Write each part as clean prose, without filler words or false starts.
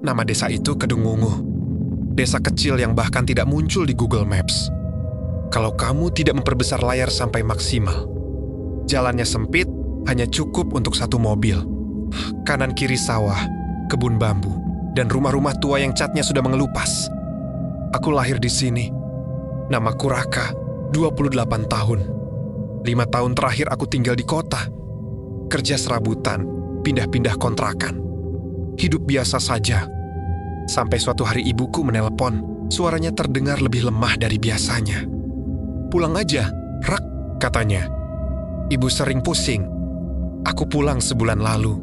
Nama desa itu Kedungungu. Desa kecil yang bahkan tidak muncul di Google Maps. Kalau kamu tidak memperbesar layar sampai maksimal. Jalannya sempit, hanya cukup untuk satu mobil. Kanan kiri sawah, kebun bambu, dan rumah-rumah tua yang catnya sudah mengelupas. Aku lahir di sini. Namaku Raka, 28 tahun. 5 tahun terakhir aku tinggal di kota. Kerja serabutan, pindah-pindah kontrakan. Hidup biasa saja. Sampai suatu hari ibuku menelpon, suaranya terdengar lebih lemah dari biasanya. "Pulang aja, Rak," katanya. "Ibu sering pusing." Aku pulang sebulan lalu.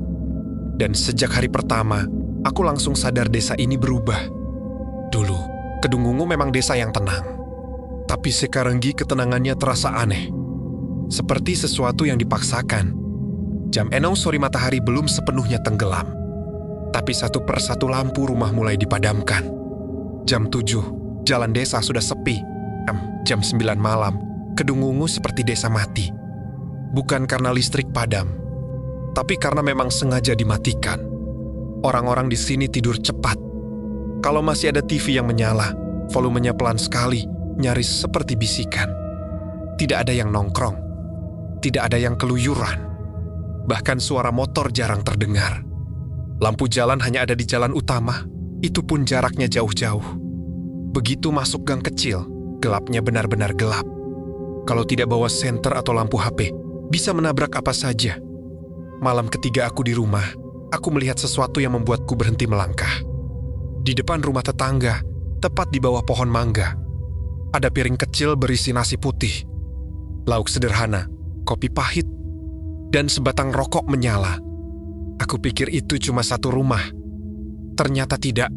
Dan sejak hari pertama, aku langsung sadar desa ini berubah. Dulu, Kedungungu memang desa yang tenang. Tapi sekarang ketenangannya terasa aneh. Seperti sesuatu yang dipaksakan. Jam enong sore matahari belum sepenuhnya tenggelam. Tapi satu persatu lampu rumah mulai dipadamkan. Jam 7, jalan desa sudah sepi. Jam 9 malam, Kedungungu seperti desa mati. Bukan karena listrik padam, tapi karena memang sengaja dimatikan. Orang-orang di sini tidur cepat. Kalau masih ada TV yang menyala, volumenya pelan sekali, nyaris seperti bisikan. Tidak ada yang nongkrong. Tidak ada yang keluyuran. Bahkan suara motor jarang terdengar. Lampu jalan hanya ada di jalan utama, itu pun jaraknya jauh-jauh. Begitu masuk gang kecil, gelapnya benar-benar gelap. Kalau tidak bawa senter atau lampu HP, bisa menabrak apa saja. Malam ketiga aku di rumah, aku melihat sesuatu yang membuatku berhenti melangkah. Di depan rumah tetangga, tepat di bawah pohon mangga, ada piring kecil berisi nasi putih, lauk sederhana, kopi pahit, dan sebatang rokok menyala. Aku pikir itu cuma satu rumah. Ternyata tidak.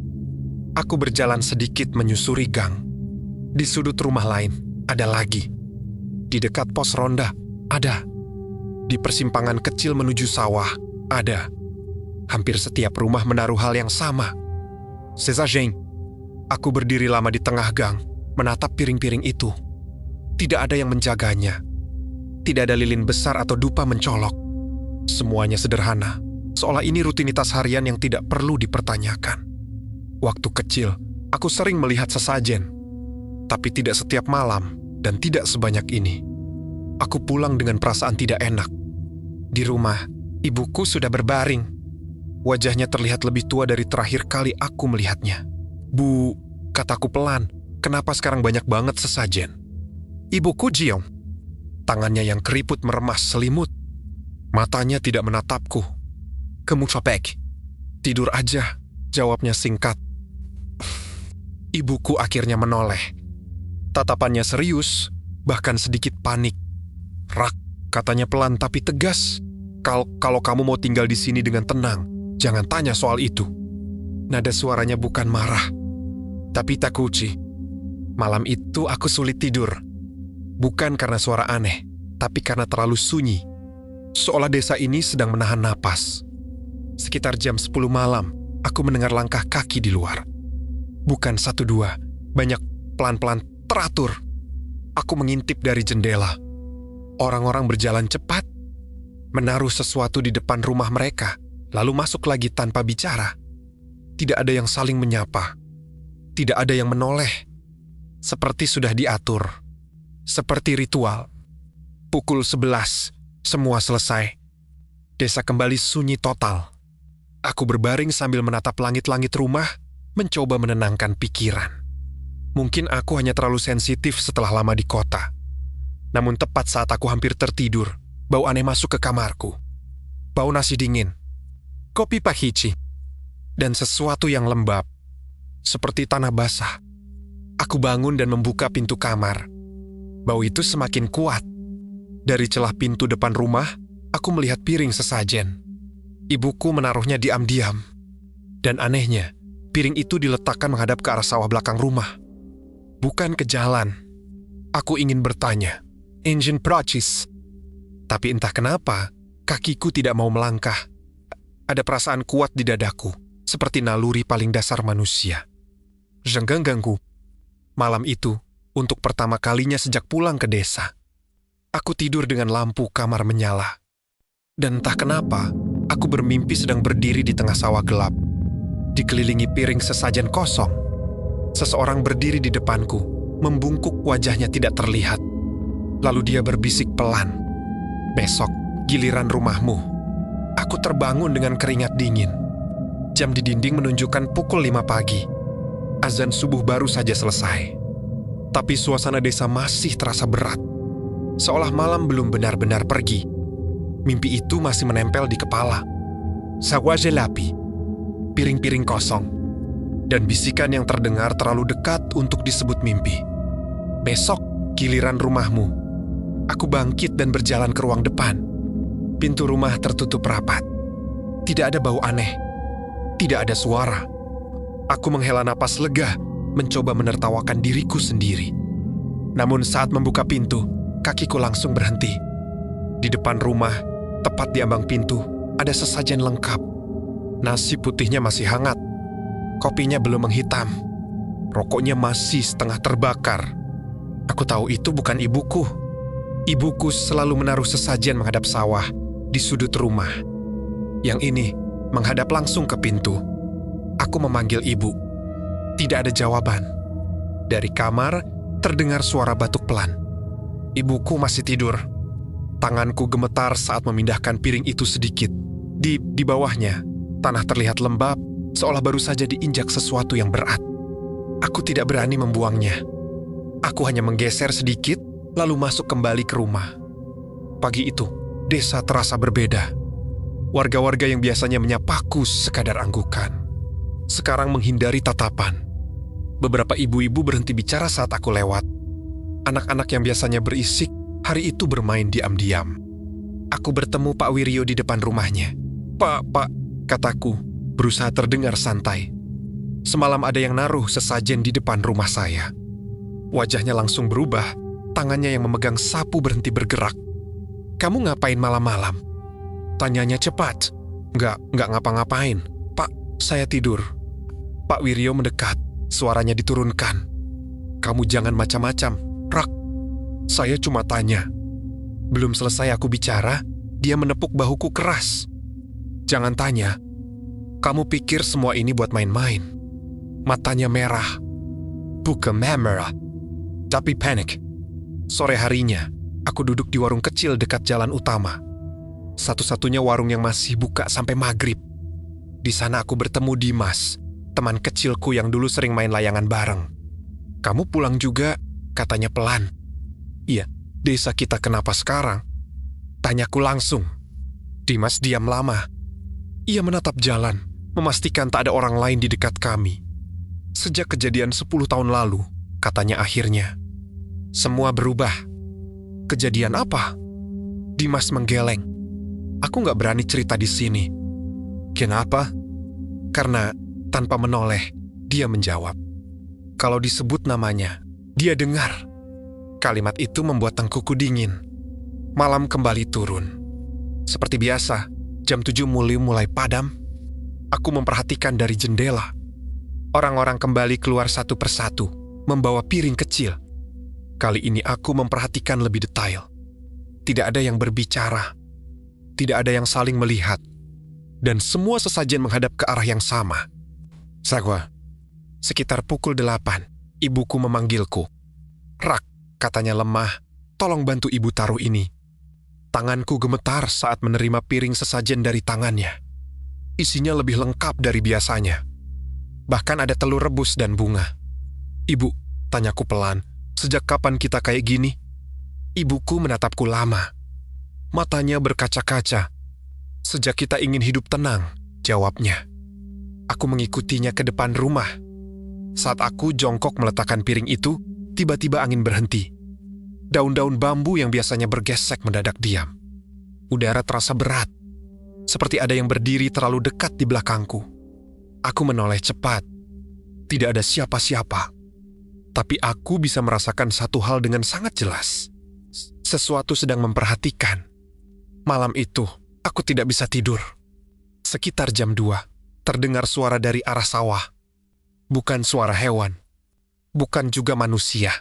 Aku berjalan sedikit menyusuri gang. Di sudut rumah lain, ada lagi. Di dekat pos ronda, ada. Di persimpangan kecil menuju sawah, ada. Hampir setiap rumah menaruh hal yang sama. Sesajeng. Aku berdiri lama di tengah gang, menatap piring-piring itu. Tidak ada yang menjaganya. Tidak ada lilin besar atau dupa mencolok. Semuanya sederhana, seolah ini rutinitas harian yang tidak perlu dipertanyakan. Waktu kecil, aku sering melihat sesajen. Tapi tidak setiap malam dan tidak sebanyak ini. Aku pulang dengan perasaan tidak enak. Di rumah, ibuku sudah berbaring. Wajahnya terlihat lebih tua dari terakhir kali aku melihatnya. "Bu," kataku pelan, "kenapa sekarang banyak banget sesajen?" Ibuku Jiong. Tangannya yang keriput meremas selimut. Matanya tidak menatapku. "Kamu capek?" "Tidur aja," jawabnya singkat. Ibuku akhirnya menoleh. Tatapannya serius, bahkan sedikit panik. "Rak," katanya pelan tapi tegas. Kalau kamu mau tinggal di sini dengan tenang, jangan tanya soal itu." Nada suaranya bukan marah, tapi takuchi. Malam itu aku sulit tidur. Bukan karena suara aneh, tapi karena terlalu sunyi. Seolah desa ini sedang menahan napas. Sekitar jam 10 malam, aku mendengar langkah kaki di luar. Bukan 1-2, banyak, pelan-pelan, teratur. Aku mengintip dari jendela. Orang-orang berjalan cepat, menaruh sesuatu di depan rumah mereka, lalu masuk lagi tanpa bicara. Tidak ada yang saling menyapa. Tidak ada yang menoleh. Seperti sudah diatur. Seperti ritual. Pukul 11, semua selesai. Desa kembali sunyi total. Aku berbaring sambil menatap langit-langit rumah, mencoba menenangkan pikiran. Mungkin aku hanya terlalu sensitif setelah lama di kota. Namun tepat saat aku hampir tertidur, bau aneh masuk ke kamarku. Bau nasi dingin, kopi pahici, dan sesuatu yang lembab, seperti tanah basah. Aku bangun dan membuka pintu kamar. Bau itu semakin kuat. Dari celah pintu depan rumah, aku melihat piring sesajen. Ibuku menaruhnya diam-diam. Dan anehnya, piring itu diletakkan menghadap ke arah sawah belakang rumah. Bukan ke jalan. Aku ingin bertanya, "Engine procis." Tapi entah kenapa, kakiku tidak mau melangkah. Ada perasaan kuat di dadaku, seperti naluri paling dasar manusia. Zhengganggu. Malam itu, untuk pertama kalinya sejak pulang ke desa, aku tidur dengan lampu kamar menyala. Dan entah kenapa, aku bermimpi sedang berdiri di tengah sawah gelap. Dikelilingi piring sesajen kosong, seseorang berdiri di depanku, membungkuk wajahnya tidak terlihat. Lalu dia berbisik pelan, "Besok, giliran rumahmu." Aku terbangun dengan keringat dingin. Jam di dinding menunjukkan pukul 5 pagi. Azan subuh baru saja selesai. Tapi suasana desa masih terasa berat. Seolah malam belum benar-benar pergi. Mimpi itu masih menempel di kepala. Sawah jelapi, piring-piring kosong, dan bisikan yang terdengar terlalu dekat untuk disebut mimpi. "Besok, giliran rumahmu." Aku bangkit dan berjalan ke ruang depan. Pintu rumah tertutup rapat. Tidak ada bau aneh. Tidak ada suara. Aku menghela napas lega, mencoba menertawakan diriku sendiri. Namun saat membuka pintu, kakiku langsung berhenti. Di depan rumah, tepat di ambang pintu, ada sesajen lengkap. Nasi putihnya masih hangat. Kopinya belum menghitam. Rokoknya masih setengah terbakar. Aku tahu itu bukan ibuku. Ibuku selalu menaruh sesajen menghadap sawah di sudut rumah. Yang ini menghadap langsung ke pintu. Aku memanggil ibu. Tidak ada jawaban. Dari kamar terdengar suara batuk pelan. Ibuku masih tidur. Tanganku gemetar saat memindahkan piring itu sedikit. Di bawahnya, tanah terlihat lembab, seolah baru saja diinjak sesuatu yang berat. Aku tidak berani membuangnya. Aku hanya menggeser sedikit, lalu masuk kembali ke rumah. Pagi itu, desa terasa berbeda. Warga-warga yang biasanya menyapaku sekadar anggukan, sekarang menghindari tatapan. Beberapa ibu-ibu berhenti bicara saat aku lewat. Anak-anak yang biasanya berisik, hari itu bermain diam-diam. Aku bertemu Pak Wiryo di depan rumahnya. Pak, kataku, berusaha terdengar santai. Semalam ada yang naruh sesajen di depan rumah saya. Wajahnya langsung berubah, tangannya yang memegang sapu berhenti bergerak. "Kamu ngapain malam-malam?" Tanyanya cepat. Nggak ngapa-ngapain. "Pak, saya tidur." Pak Wiryo mendekat, suaranya diturunkan. "Kamu jangan macam-macam, Rak. Saya cuma tanya." Belum selesai aku bicara, dia menepuk bahuku keras. "Jangan tanya. Kamu pikir semua ini buat main-main?" Matanya merah. Bukan merah, tapi panik. Sore harinya, aku duduk di warung kecil dekat jalan utama. Satu-satunya warung yang masih buka sampai maghrib. Di sana aku bertemu Dimas, teman kecilku yang dulu sering main layangan bareng. "Kamu pulang juga?" katanya pelan. "Iya, desa kita kenapa sekarang?" tanyaku langsung. Dimas diam lama. Ia menatap jalan, memastikan tak ada orang lain di dekat kami. "Sejak kejadian 10 tahun lalu," katanya akhirnya. "Semua berubah." "Kejadian apa?" Dimas menggeleng. Aku nggak berani cerita di sini. "Kenapa?" Karena tanpa menoleh, dia menjawab. Kalau disebut namanya, dia dengar. Kalimat itu membuat tengkuku dingin. Malam kembali turun. Seperti biasa, jam 7 mulai padam. Aku memperhatikan dari jendela. Orang-orang kembali keluar satu persatu, membawa piring kecil. Kali ini aku memperhatikan lebih detail. Tidak ada yang berbicara. Tidak ada yang saling melihat. Dan semua sesajen menghadap ke arah yang sama. "Sagwa." Sekitar pukul 8, ibuku memanggilku. "Rak," katanya lemah, "tolong bantu ibu taruh ini." Tanganku gemetar saat menerima piring sesajen dari tangannya. Isinya lebih lengkap dari biasanya. Bahkan ada telur rebus dan bunga. "Ibu," tanyaku pelan, "sejak kapan kita kayak gini?" Ibuku menatapku lama. Matanya berkaca-kaca. "Sejak kita ingin hidup tenang," jawabnya. Aku mengikutinya ke depan rumah. Saat aku jongkok meletakkan piring itu, tiba-tiba angin berhenti. Daun-daun bambu yang biasanya bergesek mendadak diam. Udara terasa berat, seperti ada yang berdiri terlalu dekat di belakangku. Aku menoleh cepat. Tidak ada siapa-siapa. Tapi aku bisa merasakan satu hal dengan sangat jelas. Sesuatu sedang memperhatikan. Malam itu, aku tidak bisa tidur. Sekitar jam 2, terdengar suara dari arah sawah. Bukan suara hewan. Bukan juga manusia.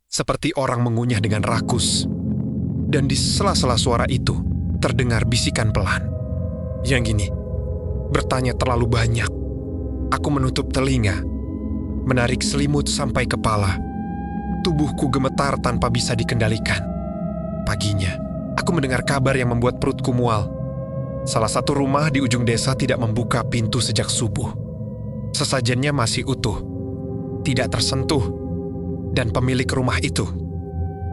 Seperti orang mengunyah dengan rakus. Dan di sela-sela suara itu, terdengar bisikan pelan. Yang gini, bertanya terlalu banyak. Aku menutup telinga, menarik selimut sampai kepala. Tubuhku gemetar tanpa bisa dikendalikan. Paginya, aku mendengar kabar yang membuat perutku mual. Salah satu rumah di ujung desa tidak membuka pintu sejak subuh. Sesajennya masih utuh, tidak tersentuh, dan pemilik rumah itu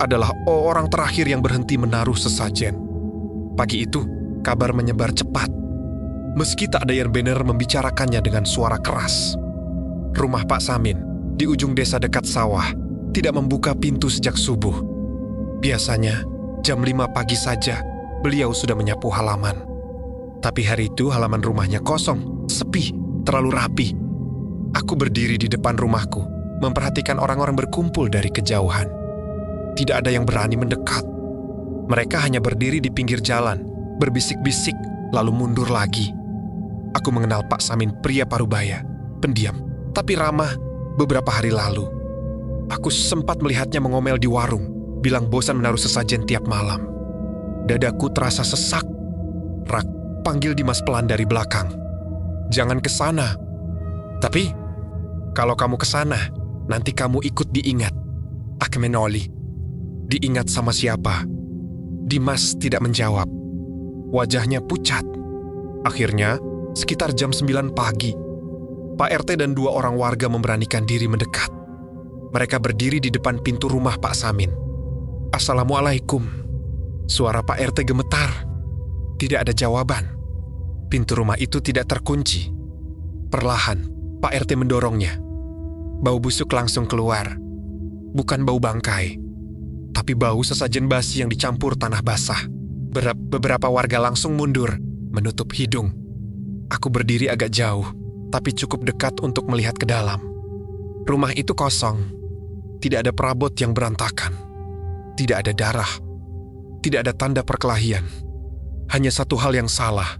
adalah orang terakhir yang berhenti menaruh sesajen. Pagi itu, kabar menyebar cepat. Meski tak ada yang benar membicarakannya dengan suara keras. Rumah Pak Samin di ujung desa dekat sawah tidak membuka pintu sejak subuh. Biasanya, jam 5 pagi saja, beliau sudah menyapu halaman. Tapi hari itu halaman rumahnya kosong, sepi, terlalu rapi. Aku berdiri di depan rumahku, memperhatikan orang-orang berkumpul dari kejauhan. Tidak ada yang berani mendekat. Mereka hanya berdiri di pinggir jalan, berbisik-bisik, lalu mundur lagi. Aku mengenal Pak Samin, pria parubaya, pendiam, tapi ramah beberapa hari lalu. Aku sempat melihatnya mengomel di warung, bilang bosan menaruh sesajen tiap malam. Dadaku terasa sesak. Rak, panggil Dimas pelan dari belakang. Jangan ke sana. Tapi, kalau kamu ke sana, nanti kamu ikut diingat. Aku menoli. Diingat sama siapa? Dimas tidak menjawab. Wajahnya pucat. Akhirnya, sekitar jam 9 pagi, Pak RT dan 2 orang warga memberanikan diri mendekat. Mereka berdiri di depan pintu rumah Pak Samin. Assalamualaikum. Suara Pak RT gemetar. Tidak ada jawaban. Pintu rumah itu tidak terkunci. Perlahan, Pak RT mendorongnya. Bau busuk langsung keluar. Bukan bau bangkai, tapi bau sesajen basi yang dicampur tanah basah. Beberapa warga langsung mundur, menutup hidung. Aku berdiri agak jauh, tapi cukup dekat untuk melihat ke dalam. Rumah itu kosong. Tidak ada perabot yang berantakan. Tidak ada darah. Tidak ada tanda perkelahian. Hanya satu hal yang salah.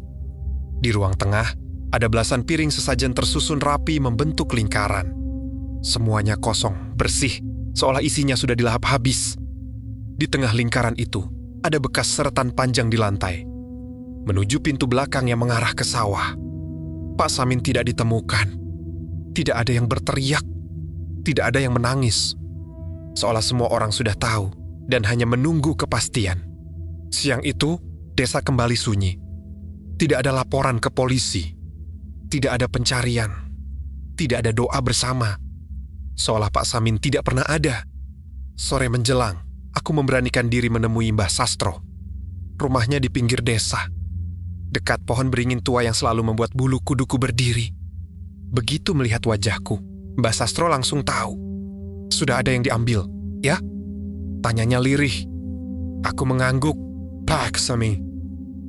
Di ruang tengah, ada belasan piring sesajen tersusun rapi membentuk lingkaran. Semuanya kosong, bersih, seolah isinya sudah dilahap habis. Di tengah lingkaran itu, ada bekas seretan panjang di lantai, menuju pintu belakang yang mengarah ke sawah. Pak Samin tidak ditemukan. Tidak ada yang berteriak. Tidak ada yang menangis. Seolah semua orang sudah tahu dan hanya menunggu kepastian. Siang itu, desa kembali sunyi. Tidak ada laporan ke polisi. Tidak ada pencarian. Tidak ada doa bersama. Seolah Pak Samin tidak pernah ada. Sore menjelang, aku memberanikan diri menemui Mbah Sastro. Rumahnya di pinggir desa, dekat pohon beringin tua yang selalu membuat bulu kuduku berdiri. Begitu melihat wajahku, Mbah Sastro langsung tahu. Sudah ada yang diambil, ya? Tanyanya lirih. Aku mengangguk. Pak Samin.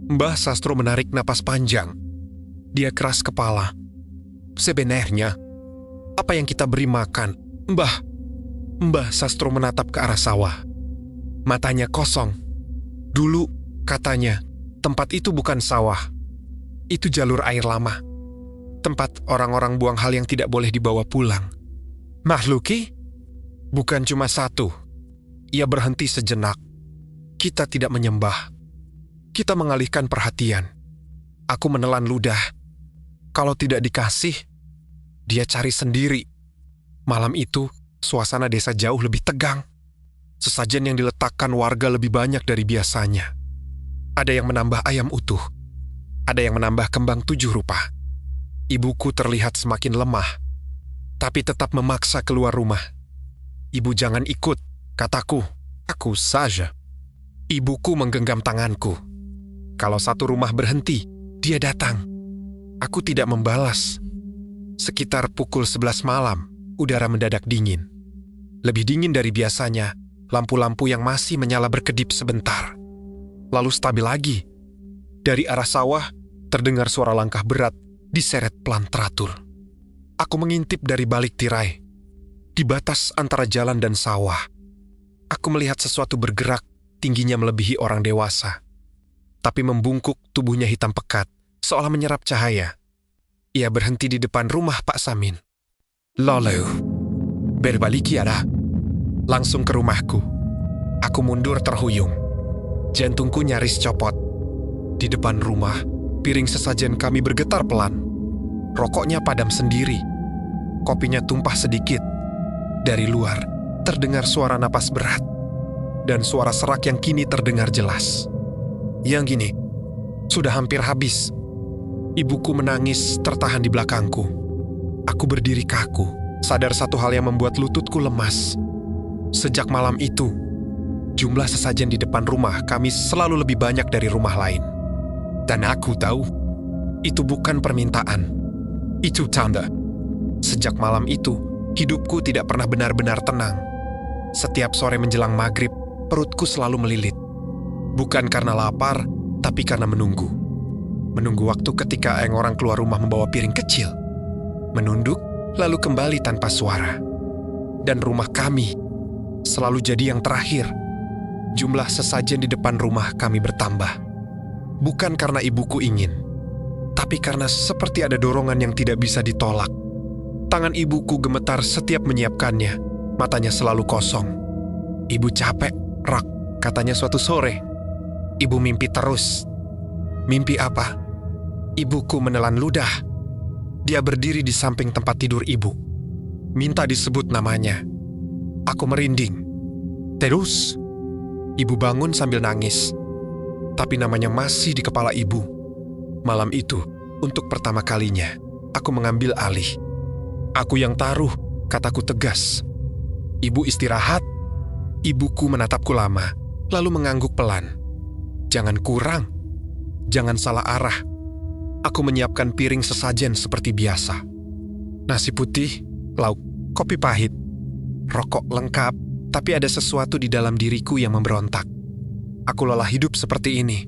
Mbah Sastro menarik napas panjang. Dia keras kepala. Sebenarnya, apa yang kita beri makan, Mbah? Mbah Sastro menatap ke arah sawah. Matanya kosong. Dulu, katanya, tempat itu bukan sawah. Itu jalur air lama. Tempat orang-orang buang hal yang tidak boleh dibawa pulang. Mahluki? Bukan cuma satu. Ia berhenti sejenak. Kita tidak menyembah. Kita mengalihkan perhatian. Aku menelan ludah. Kalau tidak dikasih, dia cari sendiri. Malam itu, suasana desa jauh lebih tegang. Sesajen yang diletakkan warga lebih banyak dari biasanya. Ada yang menambah ayam utuh. Ada yang menambah kembang 7 rupa. Ibuku terlihat semakin lemah, tapi tetap memaksa keluar rumah. Ibu jangan ikut, kataku. Aku saja. Ibuku menggenggam tanganku. Kalau satu rumah berhenti, dia datang. Aku tidak membalas. Sekitar pukul 11 malam, udara mendadak dingin. Lebih dingin dari biasanya, lampu-lampu yang masih menyala berkedip sebentar. Lalu stabil lagi. Dari arah sawah, terdengar suara langkah berat diseret pelan teratur. Aku mengintip dari balik tirai. Di batas antara jalan dan sawah, aku melihat sesuatu bergerak, tingginya melebihi orang dewasa. Tapi membungkuk, tubuhnya hitam pekat, seolah menyerap cahaya. Ia berhenti di depan rumah Pak Samin. Lalu, berbalik ada. Langsung ke rumahku. Aku mundur terhuyung. Jantungku nyaris copot. Di depan rumah, piring sesajen kami bergetar pelan. Rokoknya padam sendiri. Kopinya tumpah sedikit. Dari luar, terdengar suara napas berat. Dan suara serak yang kini terdengar jelas. Yang gini, sudah hampir habis. Ibuku menangis tertahan di belakangku. Aku berdiri kaku, sadar satu hal yang membuat lututku lemas. Sejak malam itu, jumlah sesajen di depan rumah kami selalu lebih banyak dari rumah lain. Dan aku tahu, itu bukan permintaan. Itu tanda. Sejak malam itu, hidupku tidak pernah benar-benar tenang. Setiap sore menjelang maghrib, perutku selalu melilit. Bukan karena lapar, tapi karena menunggu. Menunggu waktu ketika orang keluar rumah membawa piring kecil. Menunduk, lalu kembali tanpa suara. Dan rumah kami selalu jadi yang terakhir. Jumlah sesajen di depan rumah kami bertambah. Bukan karena ibuku ingin, tapi karena seperti ada dorongan yang tidak bisa ditolak. Tangan ibuku gemetar setiap menyiapkannya. Matanya selalu kosong. Ibu capek, Rak, katanya suatu sore. Ibu mimpi terus. Mimpi apa? Ibuku menelan ludah. Dia berdiri di samping tempat tidur ibu. Minta disebut namanya. Aku merinding. Terus, ibu bangun sambil nangis. Tapi namanya masih di kepala ibu. Malam itu, untuk pertama kalinya, aku mengambil alih. Aku yang taruh, kataku tegas. Ibu istirahat. Ibuku menatapku lama, lalu mengangguk pelan. Jangan kurang. Jangan salah arah. Aku menyiapkan piring sesajen seperti biasa. Nasi putih, lauk, kopi pahit. Rokok lengkap, tapi ada sesuatu di dalam diriku yang memberontak. Aku lelah hidup seperti ini.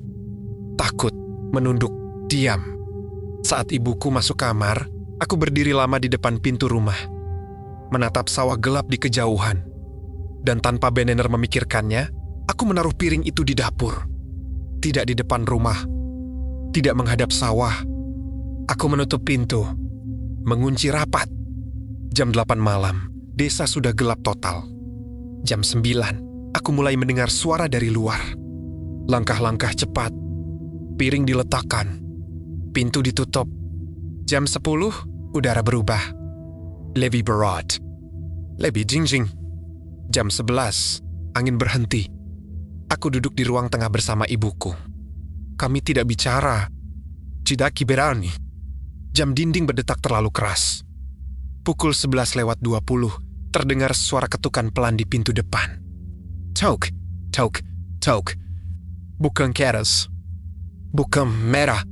Takut, menunduk, diam. Saat ibuku masuk kamar, aku berdiri lama di depan pintu rumah. Menatap sawah gelap di kejauhan. Dan tanpa benar-benar memikirkannya, aku menaruh piring itu di dapur. Tidak di depan rumah. Tidak menghadap sawah. Aku menutup pintu. Mengunci rapat. Jam 8 malam, desa sudah gelap total. Jam 9, aku mulai mendengar suara dari luar. Langkah-langkah cepat. Piring diletakkan. Pintu ditutup. Jam 10, udara berubah. Lebih berat. Lebih jingjing. Jam 11, angin berhenti. Aku duduk di ruang tengah bersama ibuku. Kami tidak bicara. Tidak berani. Jam dinding berdetak terlalu keras. Pukul 11:20, terdengar suara ketukan pelan di pintu depan. Tok, tok, tok. Bukan keras. Bukan merah.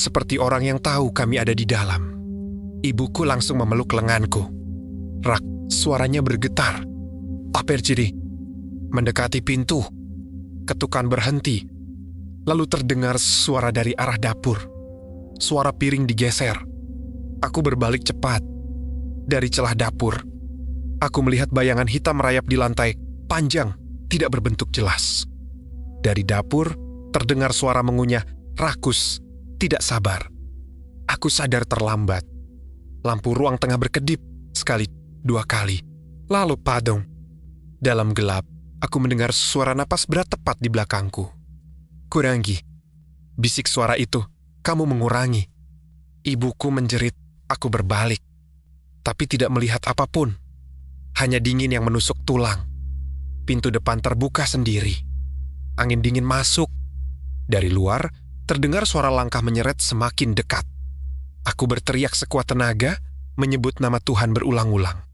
Seperti orang yang tahu kami ada di dalam. Ibuku langsung memeluk lenganku. Rak, suaranya bergetar. Apa terjadi? Mendekati pintu. Ketukan berhenti. Lalu terdengar suara dari arah dapur. Suara piring digeser. Aku berbalik cepat. Dari celah dapur, aku melihat bayangan hitam merayap di lantai, panjang, tidak berbentuk jelas. Dari dapur, terdengar suara mengunyah, rakus, tidak sabar. Aku sadar terlambat. Lampu ruang tengah berkedip, sekali, dua kali. Lalu padam. Dalam gelap, aku mendengar suara napas berat tepat di belakangku. Kurangi. Bisik suara itu, kamu mengurangi. Ibuku menjerit, aku berbalik. Tapi tidak melihat apapun. Hanya dingin yang menusuk tulang. Pintu depan terbuka sendiri. Angin dingin masuk. Dari luar, terdengar suara langkah menyeret semakin dekat. Aku berteriak sekuat tenaga, menyebut nama Tuhan berulang-ulang.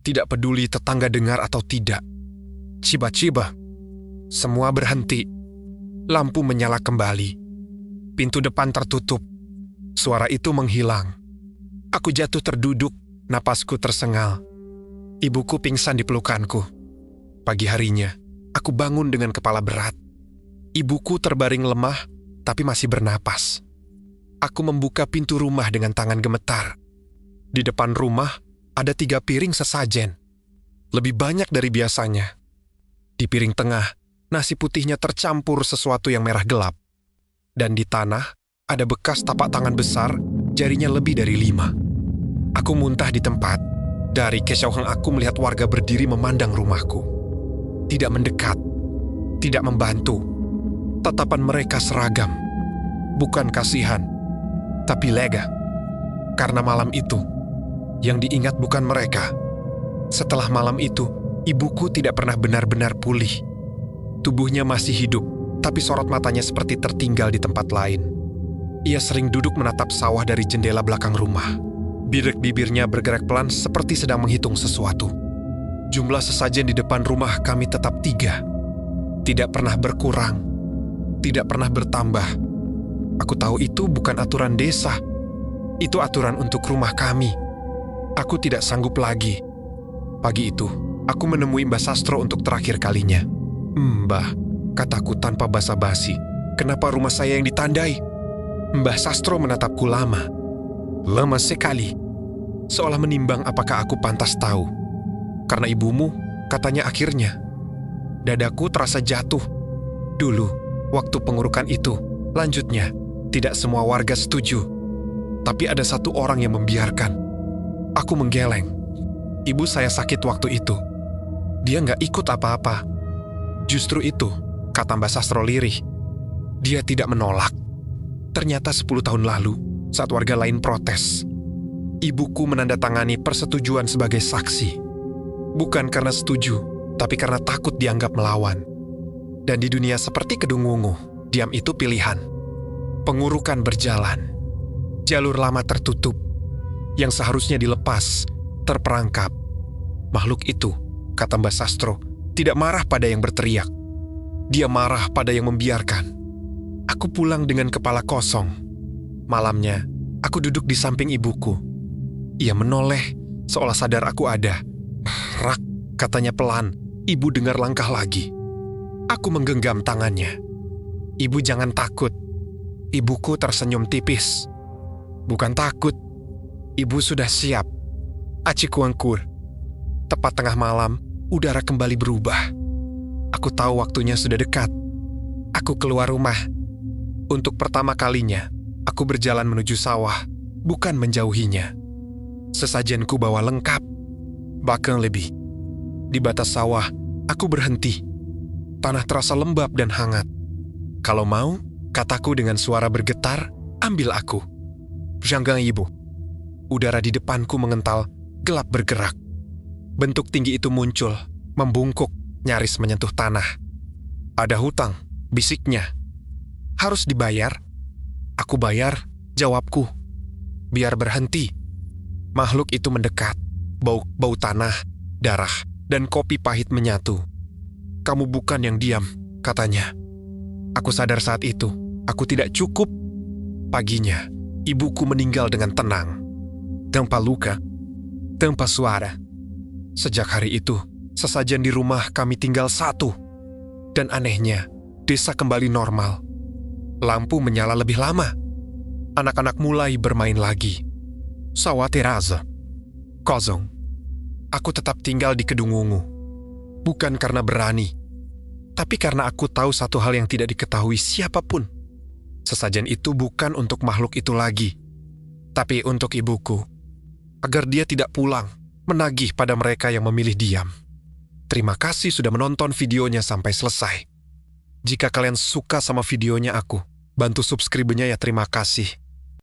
Tidak peduli tetangga dengar atau tidak. Ciba-ciba. Semua berhenti. Lampu menyala kembali. Pintu depan tertutup. Suara itu menghilang. Aku jatuh terduduk, napasku tersengal. Ibuku pingsan di pelukanku. Pagi harinya, aku bangun dengan kepala berat. Ibuku terbaring lemah, tapi masih bernapas. Aku membuka pintu rumah dengan tangan gemetar. Di depan rumah, ada 3 piring sesajen. Lebih banyak dari biasanya. Di piring tengah, nasi putihnya tercampur sesuatu yang merah gelap. Dan di tanah, ada bekas tapak tangan besar, jarinya lebih dari 5. Aku muntah di tempat. Dari kejauhan aku melihat warga berdiri memandang rumahku. Tidak mendekat, tidak membantu. Tatapan mereka seragam. Bukan kasihan, tapi lega. Karena malam itu, yang diingat bukan mereka. Setelah malam itu, ibuku tidak pernah benar-benar pulih. Tubuhnya masih hidup, tapi sorot matanya seperti tertinggal di tempat lain. Ia sering duduk menatap sawah dari jendela belakang rumah. Birek bibirnya bergerak pelan seperti sedang menghitung sesuatu. Jumlah sesajen di depan rumah kami tetap 3. Tidak pernah berkurang, tidak pernah bertambah. Aku tahu itu bukan aturan desa. Itu aturan untuk rumah kami. Aku tidak sanggup lagi. Pagi itu, aku menemui Mbah Sastro untuk terakhir kalinya. "Mbah," kataku tanpa basa-basi, "kenapa rumah saya yang ditandai?" Mbah Sastro menatapku lama. Lama sekali. Seolah menimbang apakah aku pantas tahu. "Karena ibumu," katanya akhirnya. Dadaku terasa jatuh. "Dulu, waktu pengurukan itu, lanjutnya, tidak semua warga setuju. Tapi ada satu orang yang membiarkan." Aku menggeleng. Ibu saya sakit waktu itu. Dia nggak ikut apa-apa. Justru itu, kata Mbak Sastro lirih. Dia tidak menolak. Ternyata 10 tahun lalu, saat warga lain protes, ibuku menandatangani persetujuan sebagai saksi. Bukan karena setuju, tapi karena takut dianggap melawan. Dan di dunia seperti Kedung Wungu, diam itu pilihan. Pengurukan berjalan. Jalur lama tertutup, yang seharusnya dilepas, terperangkap. Makhluk itu, kata Mbak Sastro, tidak marah pada yang berteriak. Dia marah pada yang membiarkan. Aku pulang dengan kepala kosong. Malamnya, aku duduk di samping ibuku. Ia menoleh, seolah sadar aku ada. "Rak," katanya pelan. Ibu dengar langkah lagi. Aku menggenggam tangannya. "Ibu jangan takut." Ibuku tersenyum tipis. "Bukan takut. Ibu sudah siap." Acikuangkur. Tepat tengah malam, udara kembali berubah. Aku tahu waktunya sudah dekat. Aku keluar rumah. Untuk pertama kalinya, aku berjalan menuju sawah, bukan menjauhinya. Sesajenku bawa lengkap, bahkan lebih. Di batas sawah, aku berhenti. Tanah terasa lembab dan hangat. "Kalau mau," kataku dengan suara bergetar, "ambil aku." "Jangan, ibu." Udara di depanku mengental, gelap bergerak. Bentuk tinggi itu muncul, membungkuk, nyaris menyentuh tanah. "Ada hutang," bisiknya. "Harus dibayar?" "Aku bayar," jawabku. "Biar berhenti." Makhluk itu mendekat. Bau tanah, darah, dan kopi pahit menyatu. "Kamu bukan yang diam," katanya. Aku sadar saat itu, aku tidak cukup. Paginya, ibuku meninggal dengan tenang. Tanpa luka, tanpa suara. Sejak hari itu, sesajen di rumah kami tinggal 1. Dan anehnya, desa kembali normal. Lampu menyala lebih lama. Anak-anak mulai bermain lagi. Sawah terasa kosong. Aku tetap tinggal di Kedung Wungu. Bukan karena berani, tapi karena aku tahu satu hal yang tidak diketahui siapapun. Sesajen itu bukan untuk makhluk itu lagi, tapi untuk ibuku. Agar dia tidak pulang, menagih pada mereka yang memilih diam. Terima kasih sudah menonton videonya sampai selesai. Jika kalian suka sama videonya aku, bantu subscribe-nya ya, terima kasih.